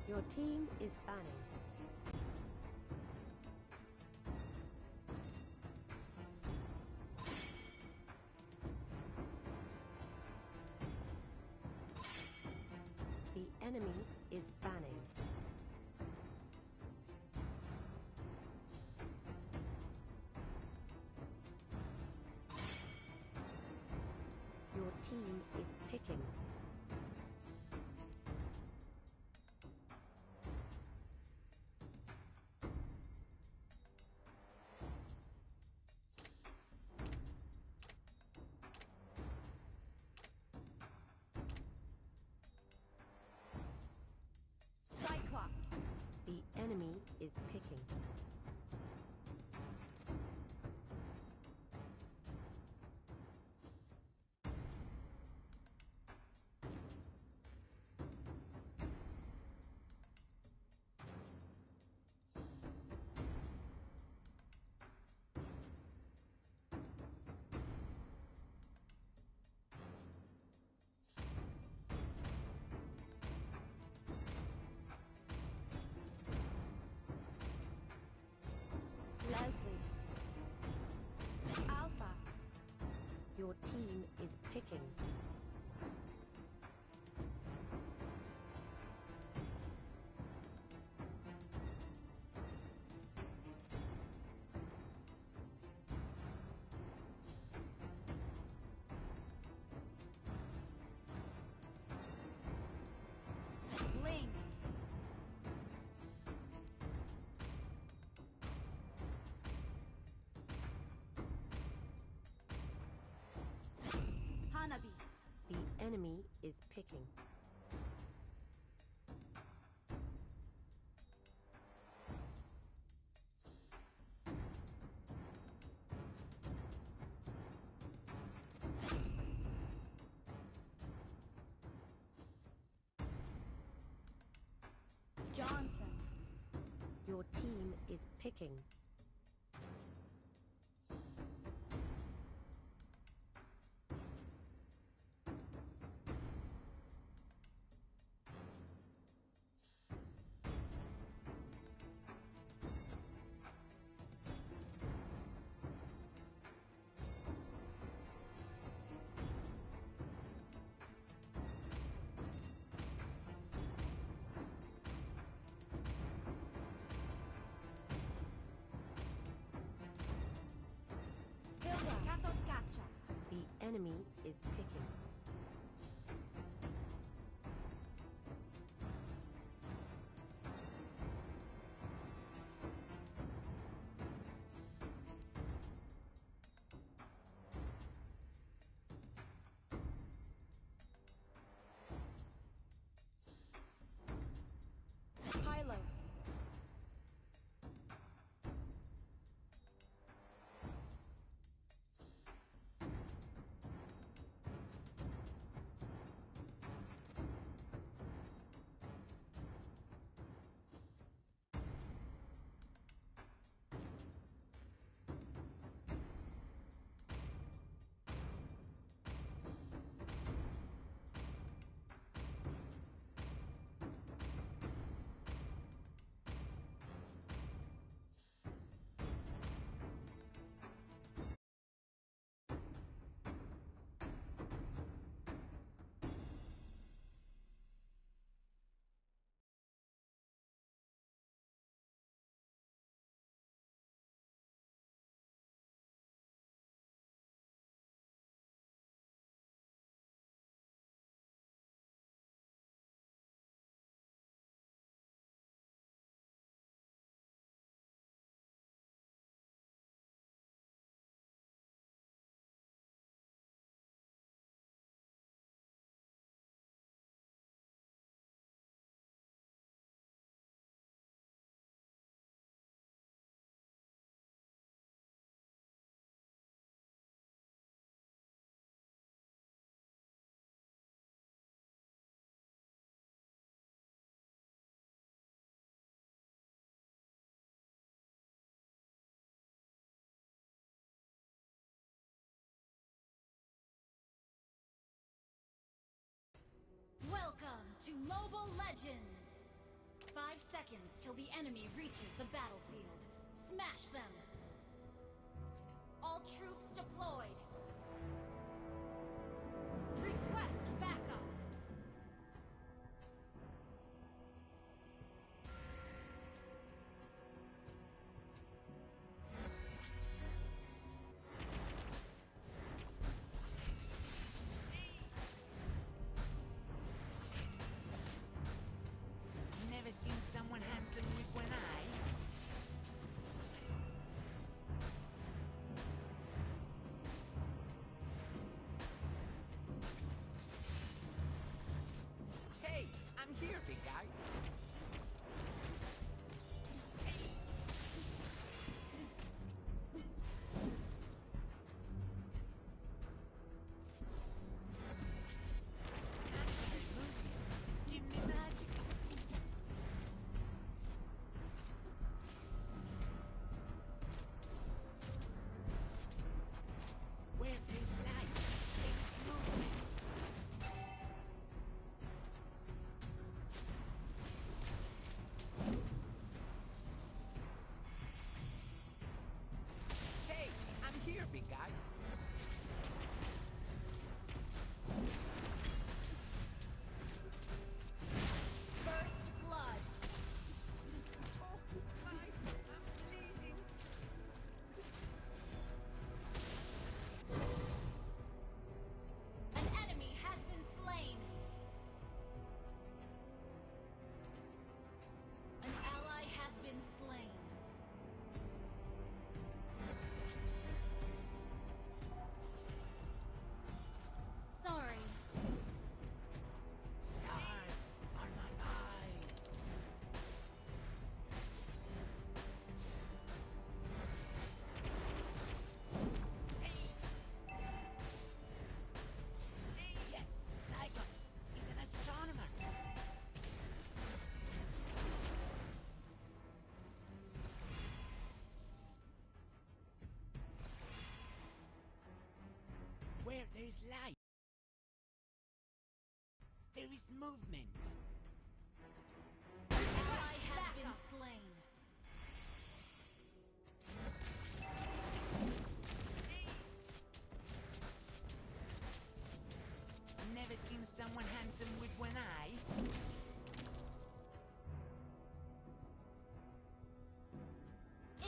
Your team is banning. The enemy is banning. Your team is picking. Cyclops. The enemy is picking. Leslie. Alpha. Your team is picking. Ling. Hanabi. The enemy is picking. Johnson. Your team is picking. Hilda. Katotkacha. The enemy is picking. Pylos. Welcome to Mobile Legends! 5 seconds till the enemy reaches the battlefield. Smash them! All troops deployed! Request backup! Never seen someone handsome with one eye. Hey, I'm here, big guy. Give me magic. Where there's life, there's movement. Hey, I'm here, big guy. First blood! Oh, my, I'm bleeding. An enemy has been slain! An ally has been slain. Sorry. Stars are my eyes. Yes, Cyclops is an astronomer. Where there's light, there is movement. Ally has been slain. Never seen someone handsome with one eye.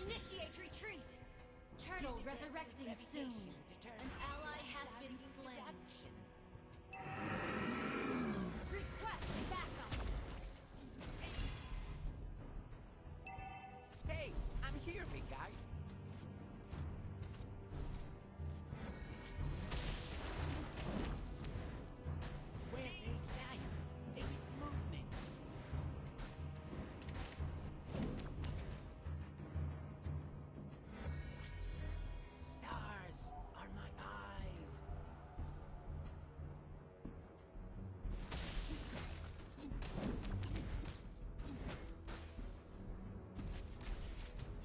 Initiate retreat! Turtle resurrecting soon. An ally has been slain. Request backup! Hey, I'm here, big guy. Where there's life, there is movement. Stars are my eyes.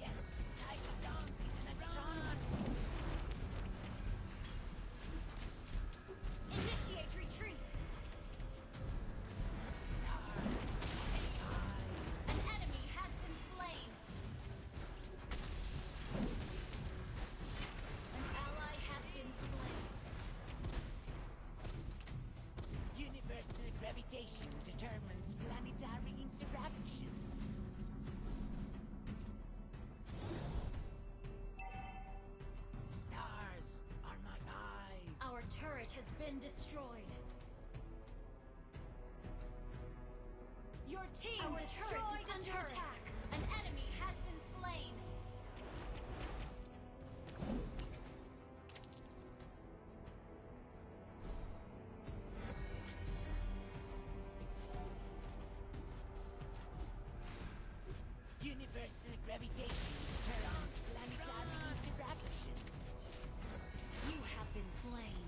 Yes, Cyclops is an astronomer. Initiate retreat! Stars are my eyes. An enemy has been slain. An ally has been slain. Universal gravitation determines planetary interaction. Stars are my eyes. Our turret has been destroyed. Your team destroyed a turret. An enemy has been slain. Universal gravitation determines planetary interaction. You have been slain.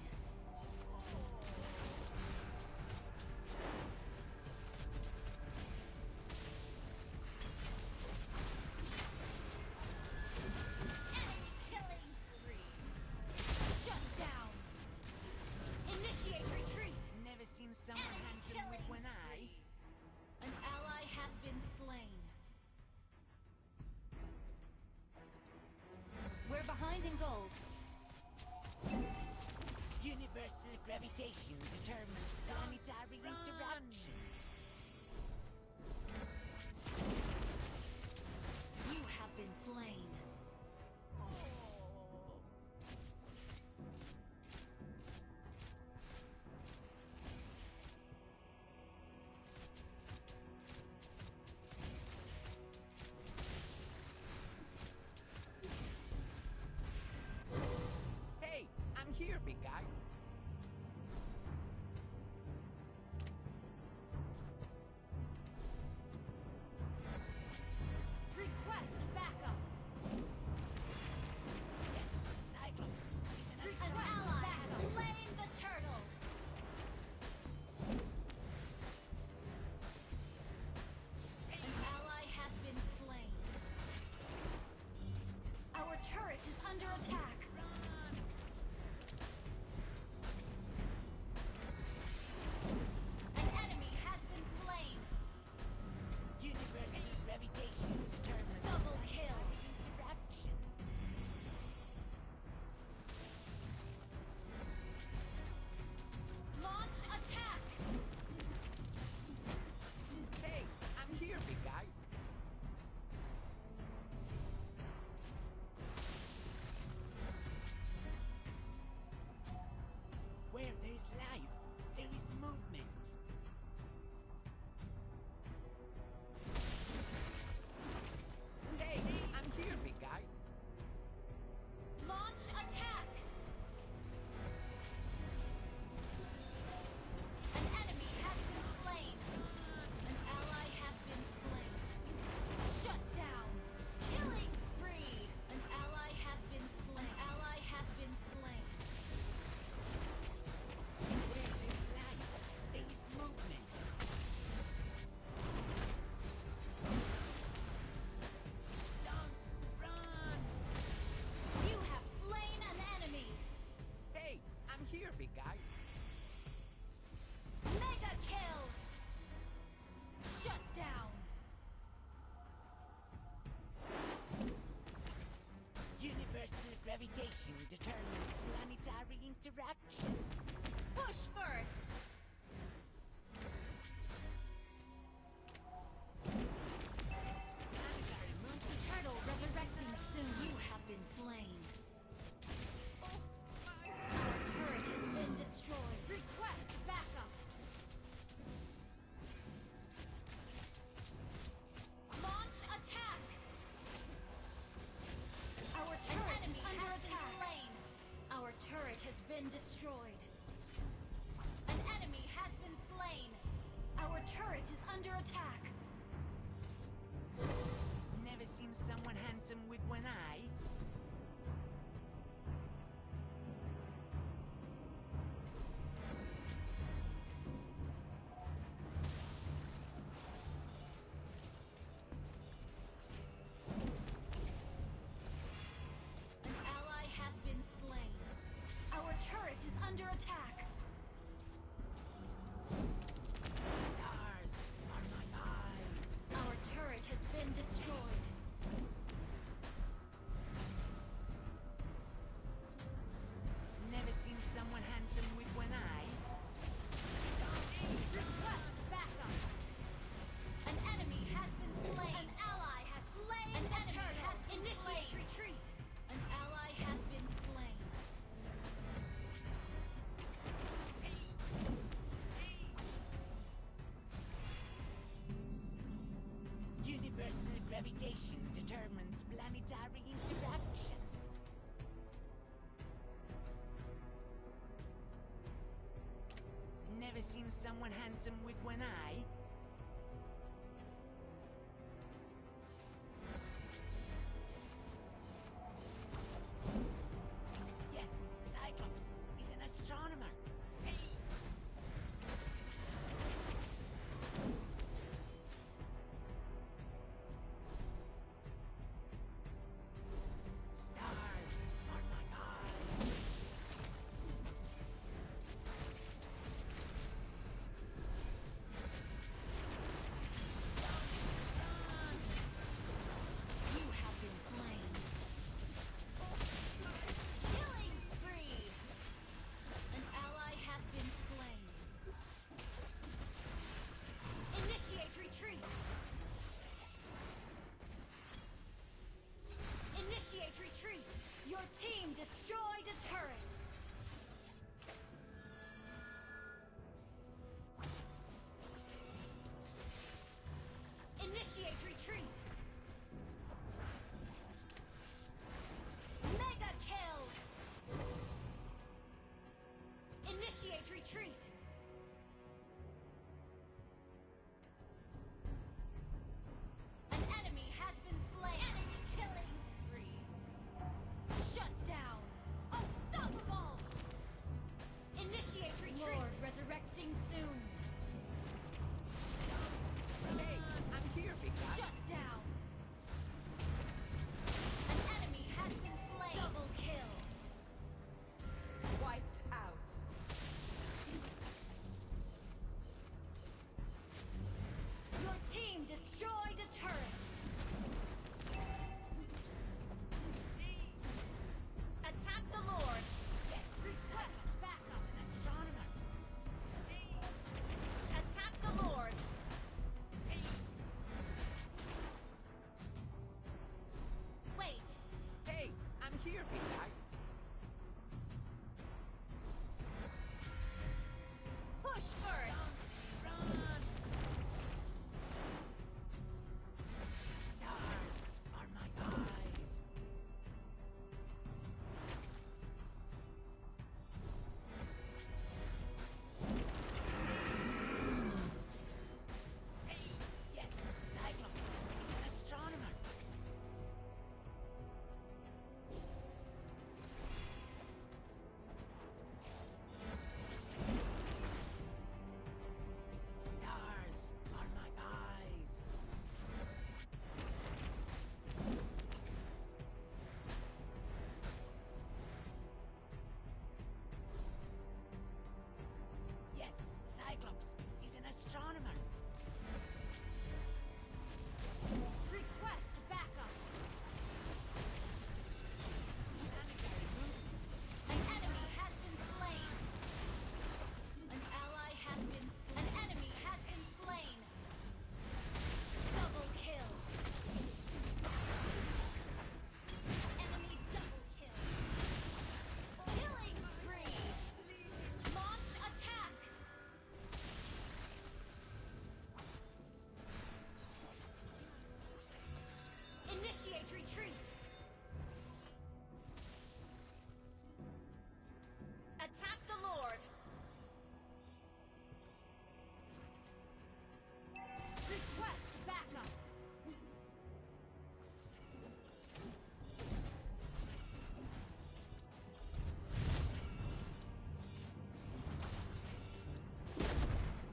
gravitation determines planetary interaction. You have been slain. Hey, I'm here, big guy. Request backup. Cyclops, he's an An astronomer. ally has slain the turtle. An ally has been slain. Our turret is under attack. An enemy has been slain. Universal gravitation determines Double kill. interaction. Launch attack. Hey, I'm here, big guy. Where there is life, there is movement. Hey, I'm here, big guy. Launch attack. An enemy has been slain. An ally has been slain. Shut down. Killing spree. An ally has been slain. An ally has been slain. Where there is life, there is movement. Don't run! You have slain an enemy. Hey, I'm here, big guy. Mega kill. Shut down. Universal gravitation determines planetary interaction. Push first. Planetary movement. Turtle resurrecting soon. You have been slain. Our turret has been destroyed. Request backup. Launch attack. Our turret is under attack. Slain. Our turret has been destroyed. An enemy has been slain. Our turret is under attack. Never seen someone handsome with one eye. An ally has been slain. Our turret is under attack. Stars are my eyes. Our turret has been destroyed. Never seen someone handsome with one eye. Request backup. An enemy has been slain. An ally has slain. An enemy has initiate retreat. An ally has been slain. Universal gravitation determines planetary interaction. Never seen someone handsome with one eye. Yes, Cyclops. He's an astronomer. Hey! Stars are my eyes. retreat! An enemy has been slain! Enemy killing spree! Shut down! Unstoppable! Initiate retreat! Lord resurrecting soon! Hey, I'm here, big guy. Shut down! An enemy has been slain! Double kill! Wiped out. Your team destroyed a turret! Attack the Lord! Yes, Request backup! an astronomer. Attack the Lord! Wait! Hey, I'm here, big guy. Push first! Run! Stars are my eyes. Hey, yes, Cyclops is an astronomer. Stars are my eyes. Yes, Cyclops is an astronomer. Request backup! Planetary movements. An enemy has been slain! An ally has been An enemy has been slain! Double kill! Enemy double kill! Killing spree! Launch attack! Initiate retreat! Attack the Lord! Request backup!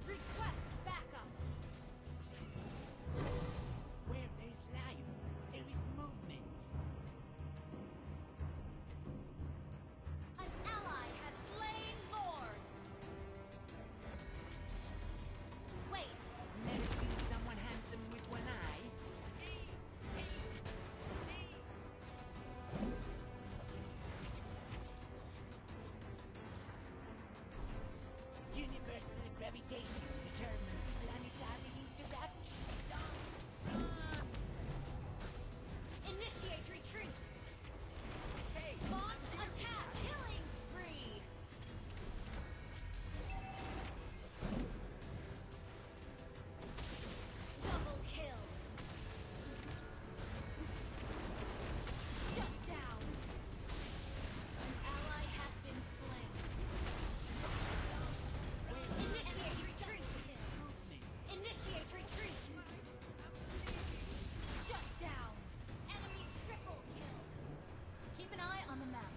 Request backup! Where there's life, there is movement. An ally has slain Lord! Wait! Never seen someone handsome with one eye. Universal gravitation determines planetary interaction. Run! Initiate retreat! Hey, Launch attack! Killing spree! Double kill! Shut down! An ally has been slain. Initiate retreat! movement. Initiate retreat! Shut down! Enemy triple kill! Keep an eye on the map.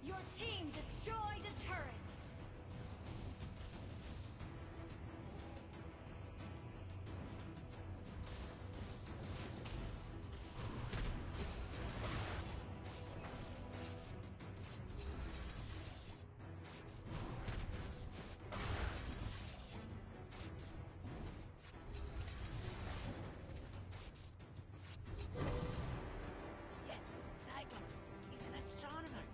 Your team destroyed a turret! Yes, Cyclops is an astronomer.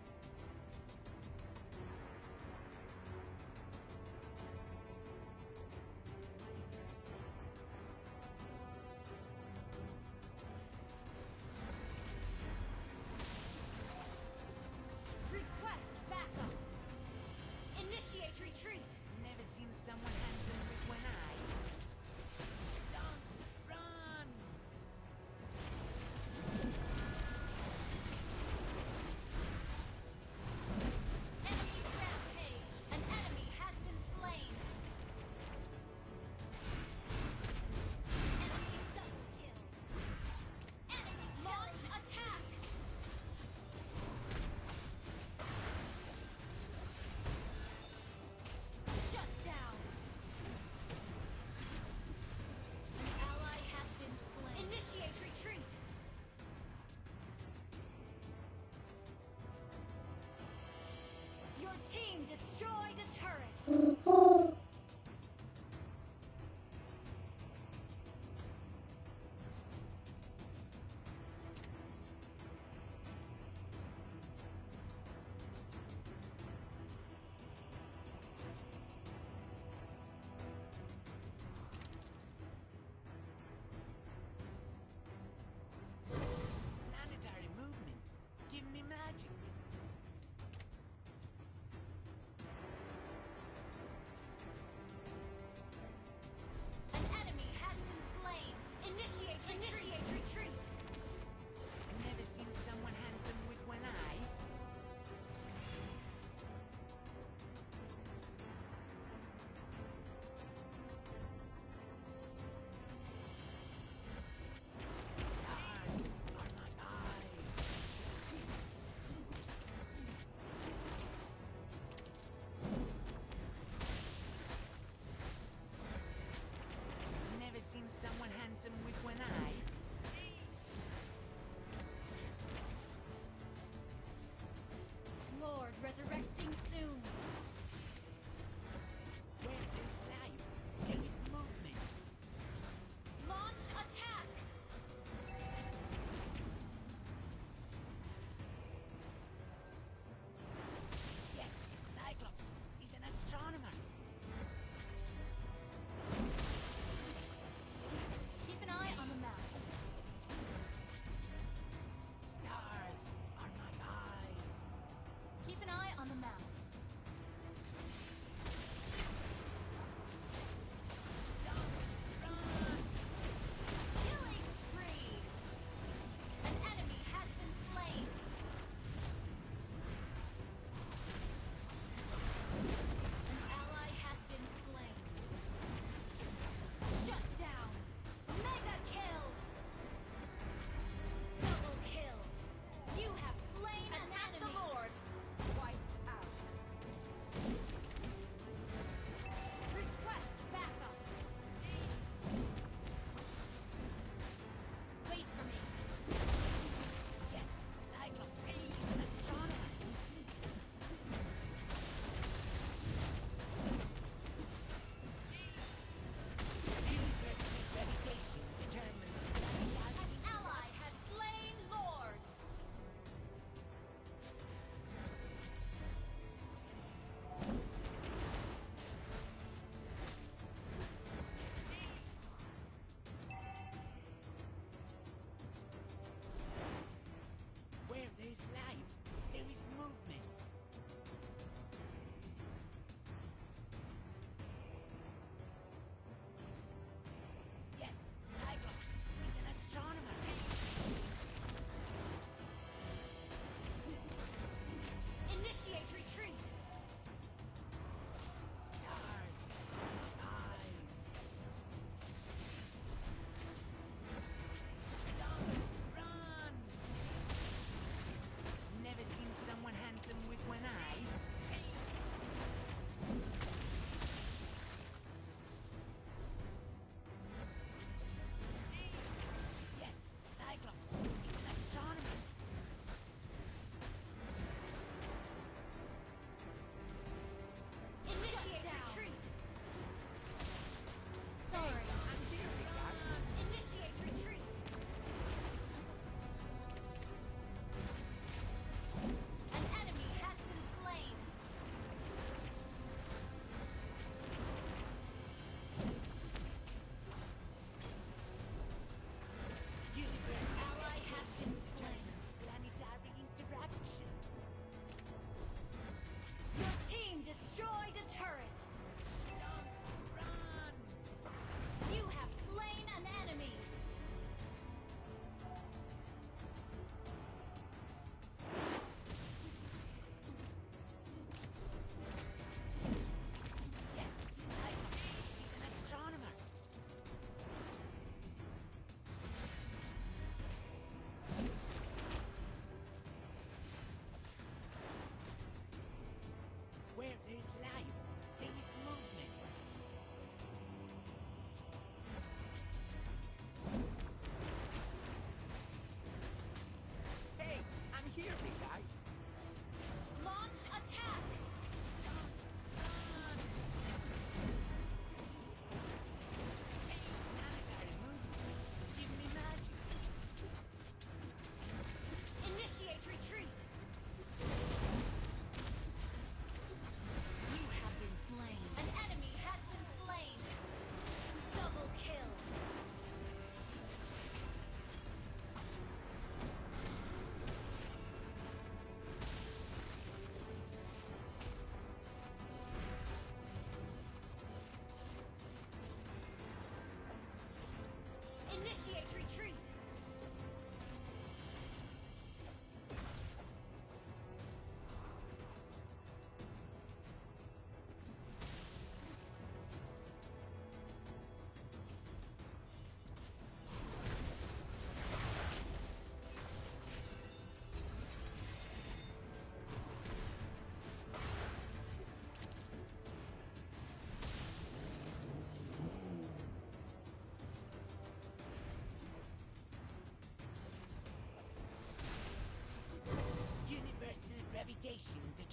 destroyed a turret. Planetary movements give me magic.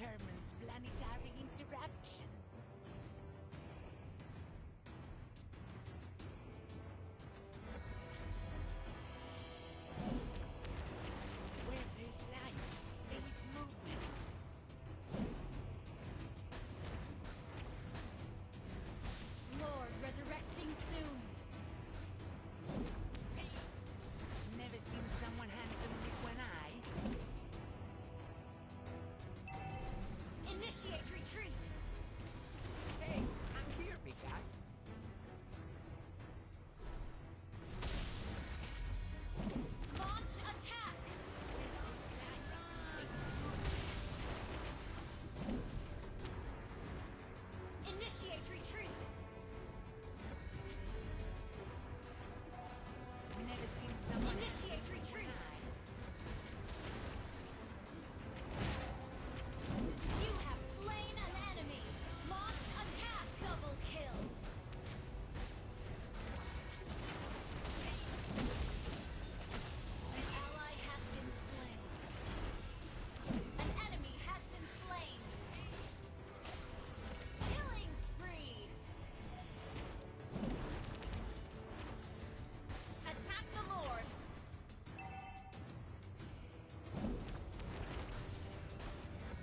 determines planetary interaction. Where there's life, there is movement. Lord resurrecting soon. Never seen someone handsome with one eye. Initiate retreat. Hey, I'm here, big guy. Launch attack. Initiate retreat. Never seen someone Initiate retreat. You have slain an enemy. Launch attack. Double kill. An ally has been slain. An enemy has been slain. Killing spree. Attack the Lord.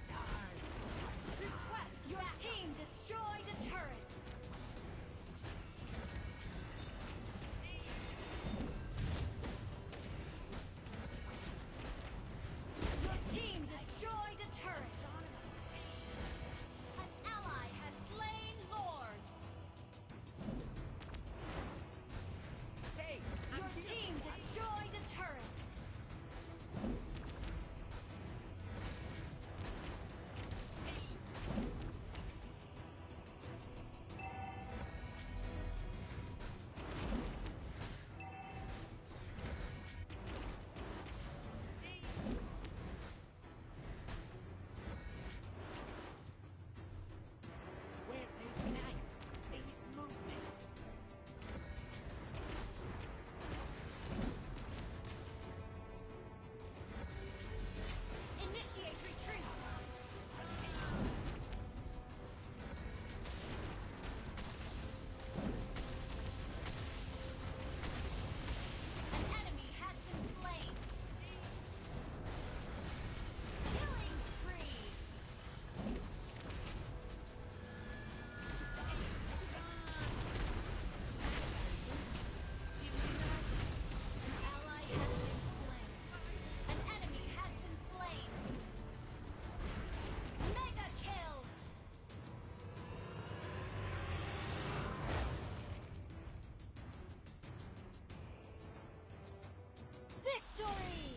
stars. Request your team destroyed a turret. Your team destroyed a turret. An ally has slain Lord. Hey, Your I'm here. team destroyed a turret. Where there's life, there is movement. Initiate retreat. An enemy has been slain. Killing spree. An ally has been slain. An enemy has been slain. Mega kill. Victory!